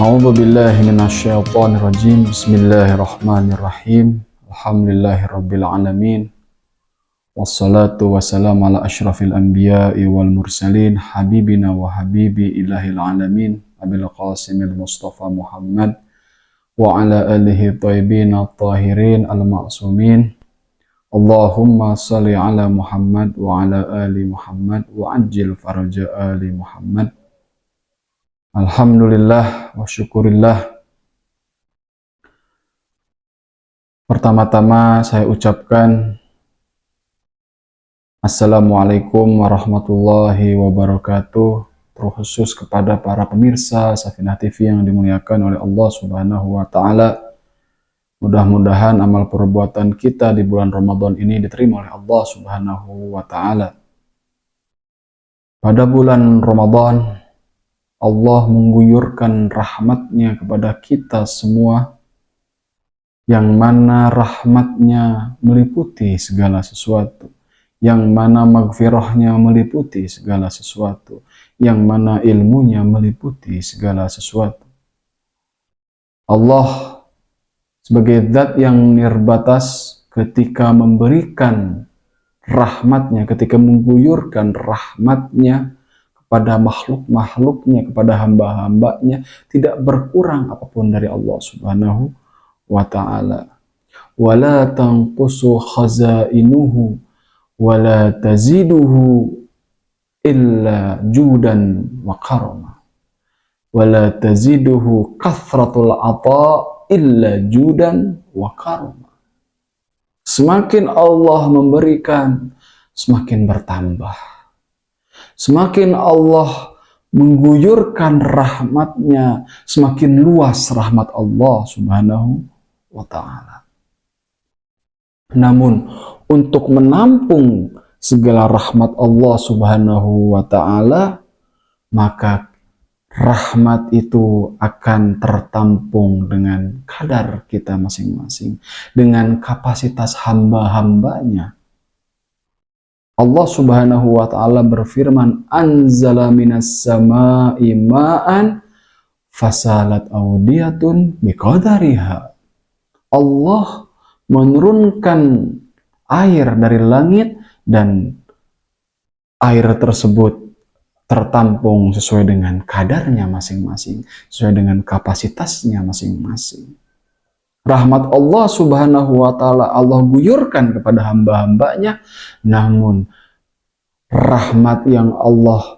A'udzu billahi minasyaitonir rajim. Bismillahirrahmanirrahim. Alhamdulillahirabbil alamin. Wassalatu wassalamu ala asyrafil anbiya'i wal mursalin habibina wa habibi ilahil alamin Abil Qasimil Mustafa Muhammad wa ala alihi thayyibin at-tahirin al-ma'sumin. Allahumma salli ala Muhammad wa ala ali Muhammad wa ajil faraja ali Muhammad. Alhamdulillah wa syukurillah. Pertama-tama saya ucapkan Assalamualaikum warahmatullahi wabarakatuh, terkhusus kepada para pemirsa Safinah TV yang dimuliakan oleh Allah Subhanahu wa taala. Mudah-mudahan amal perbuatan kita di bulan Ramadan ini diterima oleh Allah Subhanahu wa taala. Pada bulan Ramadan Allah mengguyurkan rahmatnya kepada kita semua, yang mana rahmatnya meliputi segala sesuatu, yang mana maghfirahnya meliputi segala sesuatu, yang mana ilmunya meliputi segala sesuatu. Allah sebagai zat yang nirbatas ketika memberikan rahmatnya, ketika mengguyurkan rahmatnya kepada makhluk-makhluknya, kepada hamba-hambanya, tidak berkurang apapun dari Allah Subhanahu wa ta'ala. Wala tanqusu khazainuhu wala taziduhu illa judan wa karama. Wala taziduhu kathratul ata illa judan wa karama. Semakin Allah memberikan, semakin bertambah. Semakin Allah mengguyurkan rahmatnya, semakin luas rahmat Allah Subhanahu wa ta'ala. Namun untuk menampung segala rahmat Allah Subhanahu wa ta'ala, maka rahmat itu akan tertampung dengan kadar kita masing-masing, dengan kapasitas hamba-hambanya. Allah Subhanahu wa ta'ala berfirman, anzala minas sama'i ma'an fasalat awdiyatun biqadariha. Allah menurunkan air dari langit dan air tersebut tertampung sesuai dengan kadarnya masing-masing, sesuai dengan kapasitasnya masing-masing. Rahmat Allah Subhanahu wa ta'ala Allah guyurkan kepada hamba-hambanya, namun rahmat yang Allah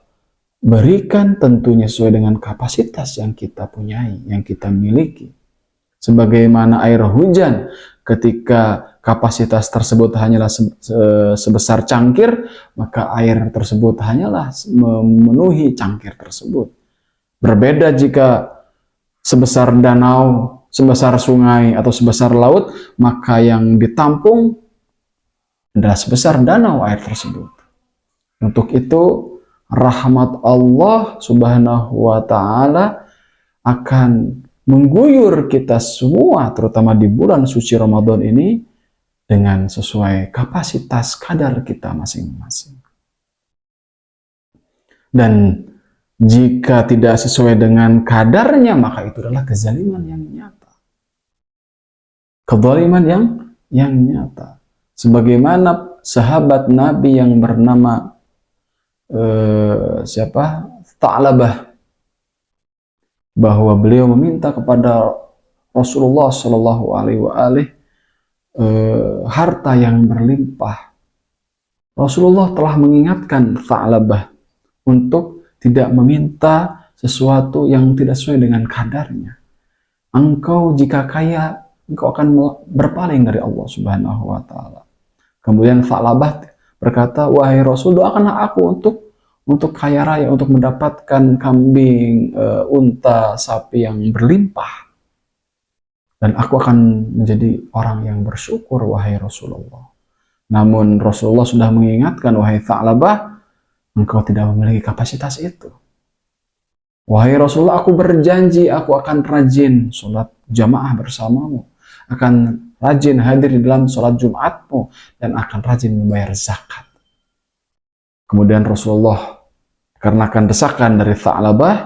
berikan tentunya sesuai dengan kapasitas yang kita punyai, yang kita miliki. Sebagaimana air hujan, ketika kapasitas tersebut hanyalah sebesar cangkir, maka air tersebut hanyalah memenuhi cangkir tersebut. Berbeda jika sebesar danau, sebesar sungai, atau sebesar laut, maka yang ditampung adalah sebesar danau air tersebut. Untuk itu, rahmat Allah Subhanahu wa ta'ala akan mengguyur kita semua, terutama di bulan suci Ramadan ini, dengan sesuai kapasitas kadar kita masing-masing. Dan jika tidak sesuai dengan kadarnya, maka itu adalah kezaliman yang nyata. Kezaliman yang nyata. Sebagaimana sahabat Nabi yang bernama Tha'labah, bahwa beliau meminta kepada Rasulullah Shallallahu Alaihi Wasallam harta yang berlimpah. Rasulullah telah mengingatkan Tha'labah untuk tidak meminta sesuatu yang tidak sesuai dengan kadarnya. Engkau jika kaya, engkau akan berpaling dari Allah Subhanahu wa ta'ala. Kemudian Tha'labah berkata, wahai Rasul, doakanlah aku untuk kaya raya, untuk mendapatkan kambing, unta, sapi yang berlimpah. Dan aku akan menjadi orang yang bersyukur, wahai Rasulullah. Namun Rasulullah sudah mengingatkan, wahai Tha'labah, engkau tidak memiliki kapasitas itu. Wahai Rasulullah, aku berjanji aku akan rajin sholat jamaah bersamamu, akan rajin hadir di dalam sholat Jumatmu, dan akan rajin membayar zakat. Kemudian Rasulullah, karena akan desakan dari Tha'labah,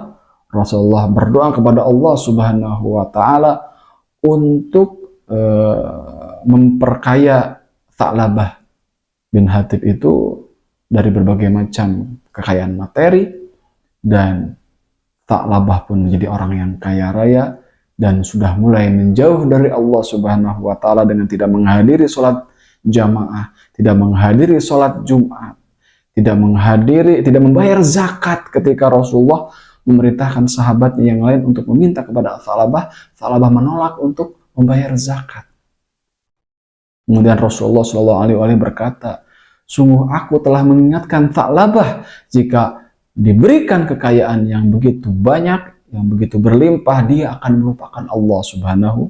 Rasulullah berdoa kepada Allah Subhanahu wa taala untuk memperkaya Tha'labah bin Hatib itu dari berbagai macam kekayaan materi, dan Tha'labah pun menjadi orang yang kaya raya dan sudah mulai menjauh dari Allah Subhanahu wa taala dengan tidak menghadiri sholat jamaah, tidak menghadiri sholat Jumat, tidak membayar zakat ketika Rasulullah memerintahkan sahabatnya yang lain untuk meminta kepada Tha'labah. Tha'labah menolak untuk membayar zakat. Kemudian Rasulullah SAW berkata, sungguh aku telah mengingatkan Tha'labah, jika diberikan kekayaan yang begitu banyak, yang begitu berlimpah, dia akan melupakan Allah Subhanahu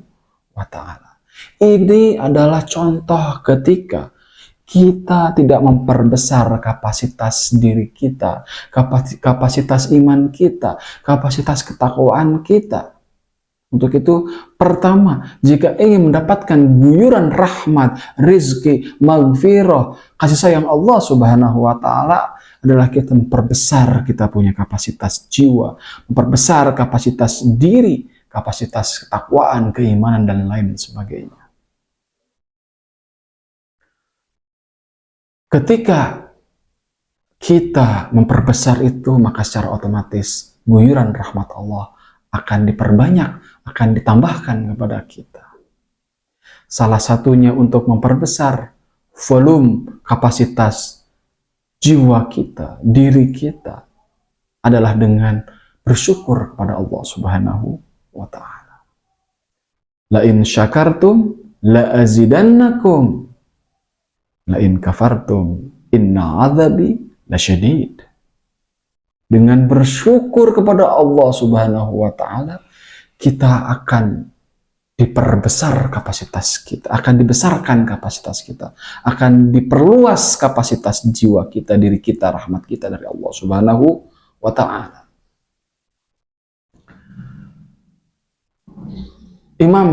wa taala. Ini adalah contoh ketika kita tidak memperbesar kapasitas diri kita, kapasitas iman kita, kapasitas ketakwaan kita. Untuk itu, pertama, jika ingin mendapatkan guyuran rahmat, rizki, maghfirah, kasih sayang Allah Subhanahu wa taala, adalah kita memperbesar kita punya kapasitas jiwa, memperbesar kapasitas diri, kapasitas ketakwaan, keimanan, dan lain sebagainya. Ketika kita memperbesar itu, maka secara otomatis guyuran rahmat Allah akan diperbanyak, akan ditambahkan kepada kita. Salah satunya untuk memperbesar volume kapasitas jiwa kita, diri kita, adalah dengan bersyukur kepada Allah Subhanahu wa taala. La in syakartum la azidannakum, la in kafartum inna azabi lasyadid. Dengan bersyukur kepada Allah Subhanahu wa taala, kita akan diperbesar kapasitas kita, akan dibesarkan kapasitas kita, akan diperluas kapasitas jiwa kita, diri kita, rahmat kita dari Allah Subhanahu wa taala. Imam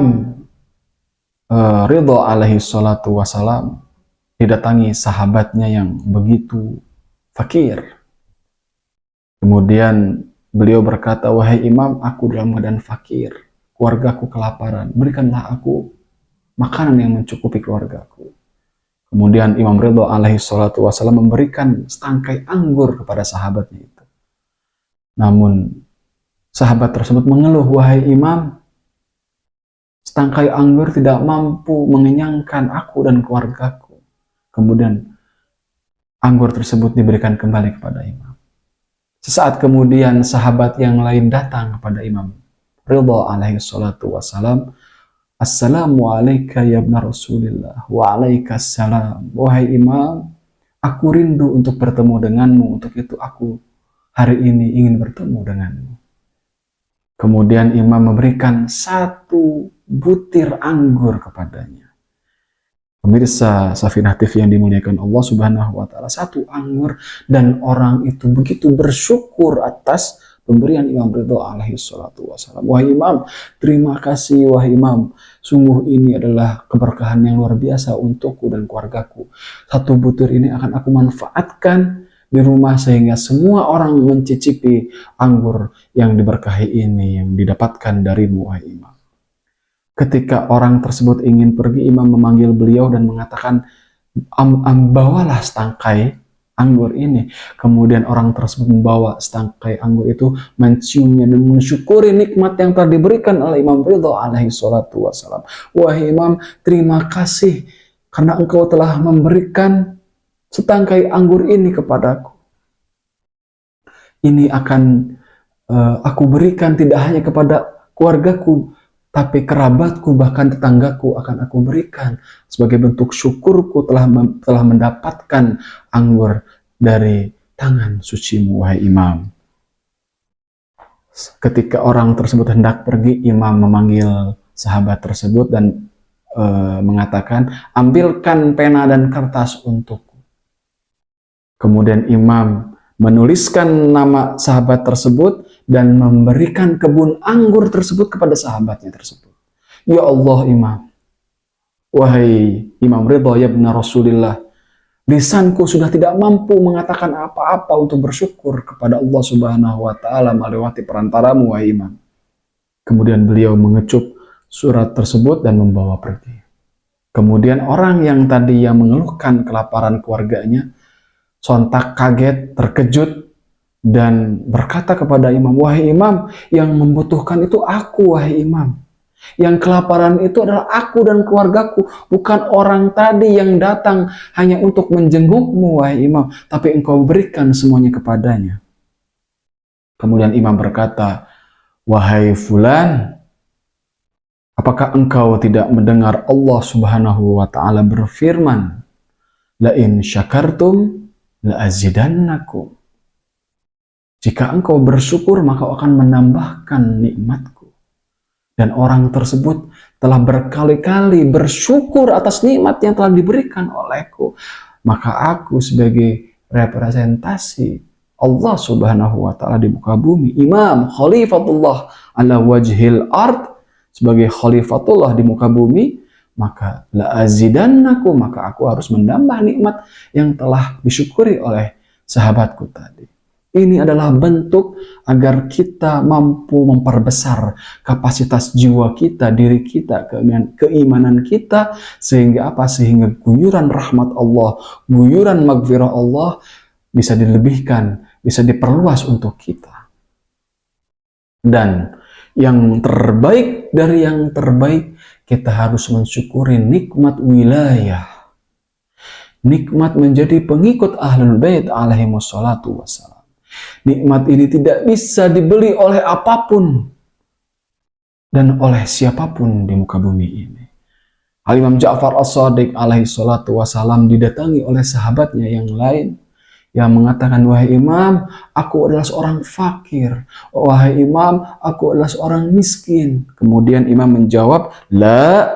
Ridha alaihi salatu wassalam didatangi sahabatnya yang begitu fakir. Kemudian beliau berkata, wahai imam, aku dalam keadaan fakir, keluargaku kelaparan, berikanlah aku makanan yang mencukupi keluargaku. Kemudian Imam Ridha alaihi salatu wassalam memberikan setangkai anggur kepada sahabatnya itu. Namun sahabat tersebut mengeluh, wahai imam, setangkai anggur tidak mampu mengenyangkan aku dan keluargaku. Kemudian anggur tersebut diberikan kembali kepada imam. Sesaat kemudian sahabat yang lain datang kepada Imam Ridha alaihi salatu wassalam. Assalamu alayka ya ibna Rasulillah. Wa alaikassalam. Wahai imam, aku rindu untuk bertemu denganmu. Untuk itu aku hari ini ingin bertemu denganmu. Kemudian imam memberikan satu butir anggur kepadanya. Pemirsa Safinah TV yang dimuliakan Allah Subhanahu wa taala, satu anggur, dan orang itu begitu bersyukur atas pemberian Imam Ridha alaihi salatu wassalam. Wahai imam, terima kasih wahai imam. Sungguh ini adalah keberkahan yang luar biasa untukku dan keluargaku. Satu butir ini akan aku manfaatkan di rumah sehingga semua orang mencicipi anggur yang diberkahi ini yang didapatkan darimu wahai imam. Ketika orang tersebut ingin pergi, imam memanggil beliau dan mengatakan, bawalah setangkai anggur ini. Kemudian orang tersebut membawa setangkai anggur itu, menciumnya dan mensyukuri nikmat yang telah diberikan oleh Imam Ridha alaihi salatu wassalam. Wahai imam, terima kasih karena engkau telah memberikan setangkai anggur ini kepadaku. Ini akan aku berikan tidak hanya kepada keluargaku, tapi kerabatku, bahkan tetanggaku akan aku berikan sebagai bentuk syukurku telah mendapatkan anggur dari tangan sucimu wahai imam. Ketika orang tersebut hendak pergi, imam memanggil sahabat tersebut dan mengatakan, ambilkan pena dan kertas untukku. Kemudian imam menuliskan nama sahabat tersebut dan memberikan kebun anggur tersebut kepada sahabatnya tersebut. Ya Allah imam, wahai Imam Ridha ya ibna Rasulillah, Lisanku sudah tidak mampu mengatakan apa-apa untuk bersyukur kepada Allah Subhanahu wa taala melewati perantaramu, wahai imam. Kemudian beliau mengecup surat tersebut dan membawa pergi. Kemudian orang yang tadi yang mengeluhkan kelaparan keluarganya sontak kaget, terkejut, dan berkata kepada imam, wahai imam, yang membutuhkan itu aku, wahai imam. Yang kelaparan itu adalah aku dan keluargaku, bukan orang tadi yang datang hanya untuk menjengukmu, wahai imam, tapi engkau berikan semuanya kepadanya. Kemudian imam berkata, wahai fulan, apakah engkau tidak mendengar Allah Subhanahu wa taala berfirman, la in syakartum la azidannakum. Jika engkau bersyukur, maka akan menambahkan nikmatku. Dan orang tersebut telah berkali-kali bersyukur atas nikmat yang telah diberikan olehku. Maka aku sebagai representasi Allah Subhanahu wa taala di muka bumi, imam khalifatullah ala wajhil ard, sebagai khalifatullah di muka bumi, maka la azidannakum, maka aku harus menambah nikmat yang telah disyukuri oleh sahabatku tadi. Ini adalah bentuk agar kita mampu memperbesar kapasitas jiwa kita, diri kita, keimanan kita, sehingga apa? Sehingga guyuran rahmat Allah, guyuran maghfirah Allah bisa dilebihkan, bisa diperluas untuk kita. Dan yang terbaik dari yang terbaik, kita harus mensyukuri nikmat wilayah. Nikmat menjadi pengikut Ahlul Bait alaihi wassalatu wassalam. Nikmat ini tidak bisa dibeli oleh apapun dan oleh siapapun di muka bumi ini. Al-Imam Ja'far As-Shadiq alaihi salatu wassalam didatangi oleh sahabatnya yang lain yang mengatakan, wahai imam, aku adalah seorang fakir. Wahai imam, aku adalah seorang miskin. Kemudian imam menjawab, la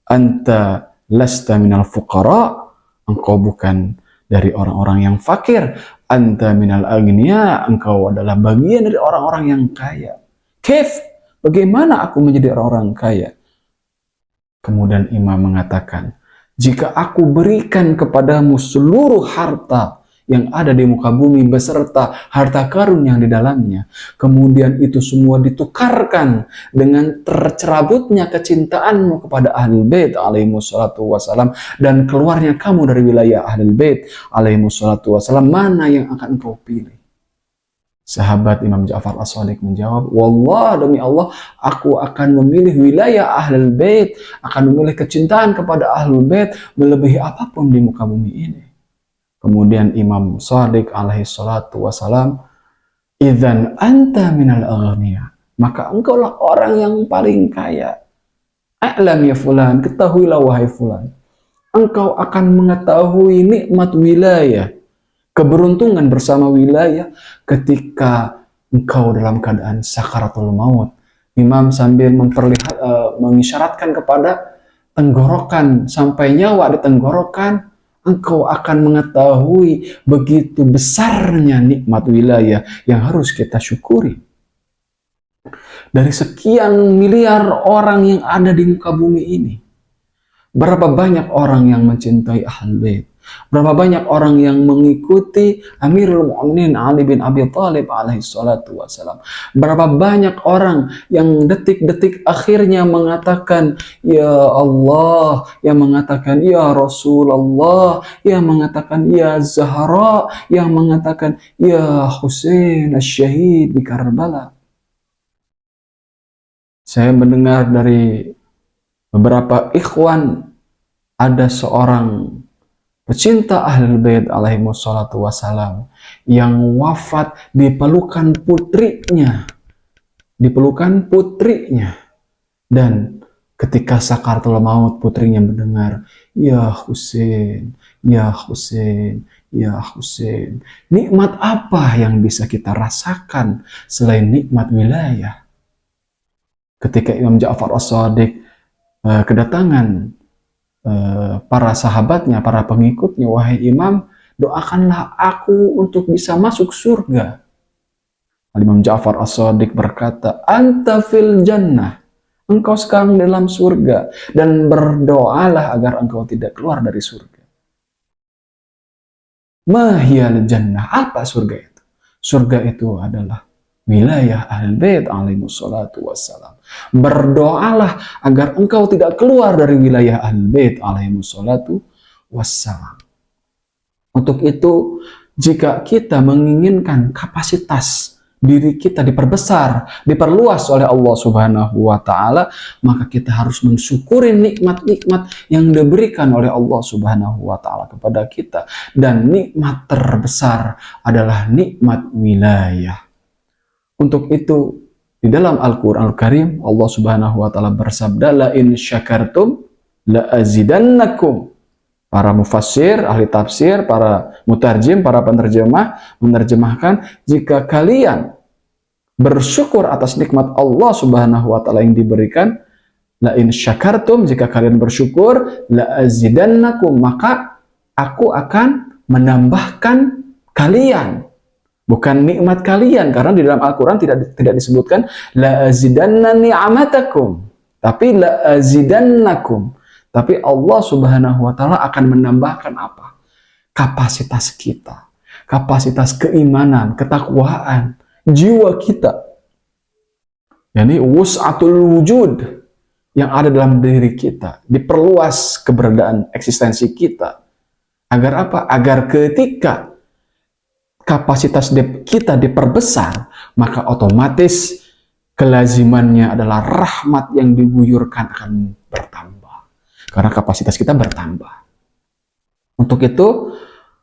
anta lasta minal fuqara. Engkau bukan dari orang-orang yang fakir. Anta minal agniya, engkau adalah bagian dari orang-orang yang kaya. Kif, bagaimana aku menjadi orang-orang kaya? Kemudian imam mengatakan, jika aku berikan kepadamu seluruh harta yang ada di muka bumi beserta harta karun yang di dalamnya, kemudian itu semua ditukarkan dengan tercerabutnya kecintaanmu kepada Ahlul Bait alaihi wassalatu wassalam dan keluarnya kamu dari wilayah Ahlul Bait alaihi wassalatu wassalam, mana yang akan engkau pilih? Sahabat Imam Ja'far As-Shadiq menjawab, wallah, demi Allah, aku akan memilih wilayah Ahlul Bait, akan memilih kecintaan kepada Ahlul Bait melebihi apapun di muka bumi ini. Kemudian Imam Shadiq alaihi salatu wassalam, idzan anta minal aghniya, maka engkaulah orang yang paling kaya. A'lam ya fulan, ketahuilah wahai fulan, engkau akan mengetahui nikmat wilayah, keberuntungan bersama wilayah ketika engkau dalam keadaan sakaratul maut. Imam sambil mengisyaratkan kepada tenggorokan, sampai nyawa di tenggorokan, engkau akan mengetahui begitu besarnya nikmat wilayah yang harus kita syukuri. Dari sekian miliar orang yang ada di muka bumi ini, berapa banyak orang yang mencintai Ahlul Bait? Berapa banyak orang yang mengikuti Amirul Mu'minin Ali bin Abi Thalib alaihi salatu wassalam? Berapa banyak orang yang detik-detik akhirnya mengatakan ya Allah, yang mengatakan ya Rasulullah, yang mengatakan ya Zahra, yang mengatakan ya Husain asy-syahid di Karbala. Saya mendengar dari beberapa ikhwan, ada seorang pecinta Ahlul Bait alaihi wassalatu wassalam yang wafat di pelukan putrinya. Dan ketika sakaratul maut, putrinya mendengar, ya Husain, ya Husain, ya Husain. Nikmat apa yang bisa kita rasakan selain nikmat wilayah? Ketika Imam Ja'far As-Shadiq kedatangan para sahabatnya, para pengikutnya, wahai imam, doakanlah aku untuk bisa masuk surga. Imam Ja'far As-Shadiq berkata, anta fil jannah, engkau sekarang dalam surga, dan berdoalah agar engkau tidak keluar dari surga. Ma hiyal jannah. Apa surga itu? Surga itu adalah wilayah Ahlul Bait alaihi salatu wassalam. Berdoalah agar engkau tidak keluar dari wilayah Ahlul Bait alaihi salatu wassalam. Untuk itu, jika kita menginginkan kapasitas diri kita diperbesar, diperluas oleh Allah Subhanahu wa taala, maka kita harus mensyukuri nikmat-nikmat yang diberikan oleh Allah Subhanahu wa taala kepada kita, dan nikmat terbesar adalah nikmat wilayah. Untuk itu, di dalam Al-Qur'an Al-Karim Allah Subhanahu wa taala bersabda, la in syakartum la azidannakum. Para mufassir, ahli tafsir, para mutarjim, para penerjemah menerjemahkan, jika kalian bersyukur atas nikmat Allah Subhanahu wa taala yang diberikan, la in syakartum, jika kalian bersyukur, la azidannakum, maka aku akan menambahkan kalian. Bukan nikmat kalian, karena di dalam Al-Qur'an tidak disebutkan la azidanna ni'amatakum, tapi la azidannakum. Tapi Allah Subhanahu wa taala akan menambahkan apa? Kapasitas kita, kapasitas keimanan, ketakwaan, jiwa kita. Yani wus'atul wujud yang ada dalam diri kita, diperluas keberadaan eksistensi kita. Agar apa? Agar ketika kapasitas kita diperbesar, maka otomatis kelazimannya adalah rahmat yang diguyurkan akan bertambah. Karena kapasitas kita bertambah. Untuk itu,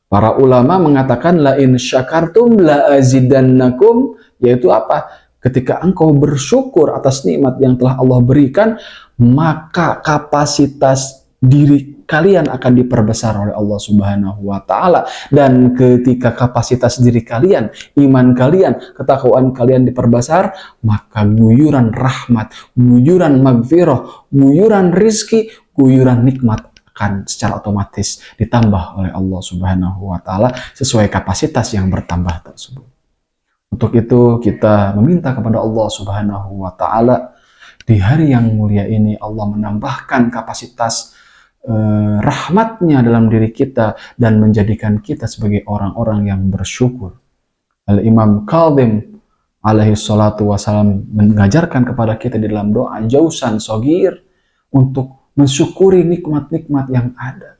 para ulama mengatakan la in syakartum la azidannakum, yaitu apa? Ketika engkau bersyukur atas nikmat yang telah Allah berikan, maka kapasitas diri kalian akan diperbesar oleh Allah Subhanahu wa taala. Dan ketika kapasitas diri kalian, iman kalian, ketakwaan kalian diperbesar, maka guyuran rahmat, guyuran magfirah, guyuran rizki, guyuran nikmat akan secara otomatis ditambah oleh Allah Subhanahu wa taala sesuai kapasitas yang bertambah tersebut. Untuk itu kita meminta kepada Allah Subhanahu wa taala di hari yang mulia ini, Allah menambahkan kapasitas rahmatnya dalam diri kita dan menjadikan kita sebagai orang-orang yang bersyukur. Al-Imam Kadzim alaihi salatu wassalam mengajarkan kepada kita di dalam doa jausan sogir untuk mensyukuri nikmat-nikmat yang ada.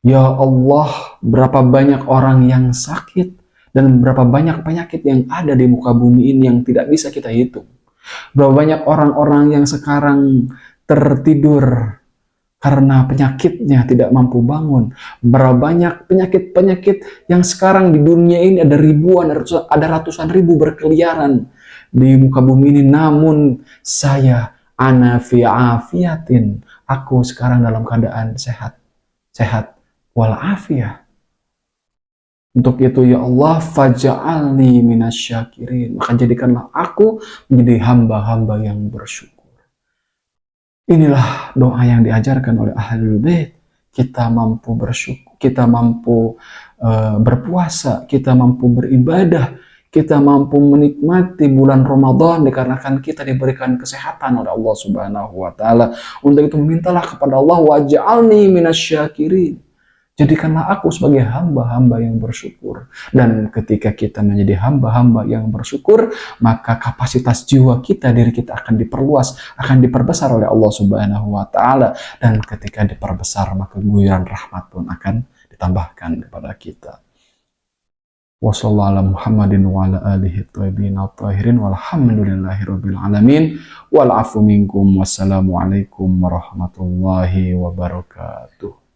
Ya Allah, berapa banyak orang yang sakit dan berapa banyak penyakit yang ada di muka bumi ini yang tidak bisa kita hitung. Berapa banyak orang-orang yang sekarang tertidur karena penyakitnya tidak mampu bangun. Berapa banyak penyakit-penyakit yang sekarang di dunia ini ada ribuan, ada ratusan ribu berkeliaran di muka bumi ini. Namun saya ana fi afiatin, aku sekarang dalam keadaan sehat walafiat. Untuk itu ya Allah, faj'alni minasyakirin, maka jadikanlah aku menjadi hamba-hamba yang bersyukur. Inilah doa yang diajarkan oleh Ahlul Bait. Kita mampu bersyukur, kita mampu berpuasa, kita mampu beribadah, kita mampu menikmati bulan Ramadan dikarenakan kita diberikan kesehatan oleh Allah Subhanahu wa taala. Untuk itu mintalah kepada Allah, waj'alni minasyakirin. Jadikanlah aku sebagai hamba-hamba yang bersyukur. Dan ketika kita menjadi hamba-hamba yang bersyukur, maka kapasitas jiwa kita, diri kita akan diperluas, akan diperbesar oleh Allah Subhanahu wa taala. Dan ketika diperbesar, maka guyuran rahmat pun akan ditambahkan kepada kita. Wassallallahu Muhammadin wa ala alihi thayyibin at-tahirin walhamdulillahirabbil alamin wal afu minkum wassalamu alaikum warahmatullahi wabarakatuh.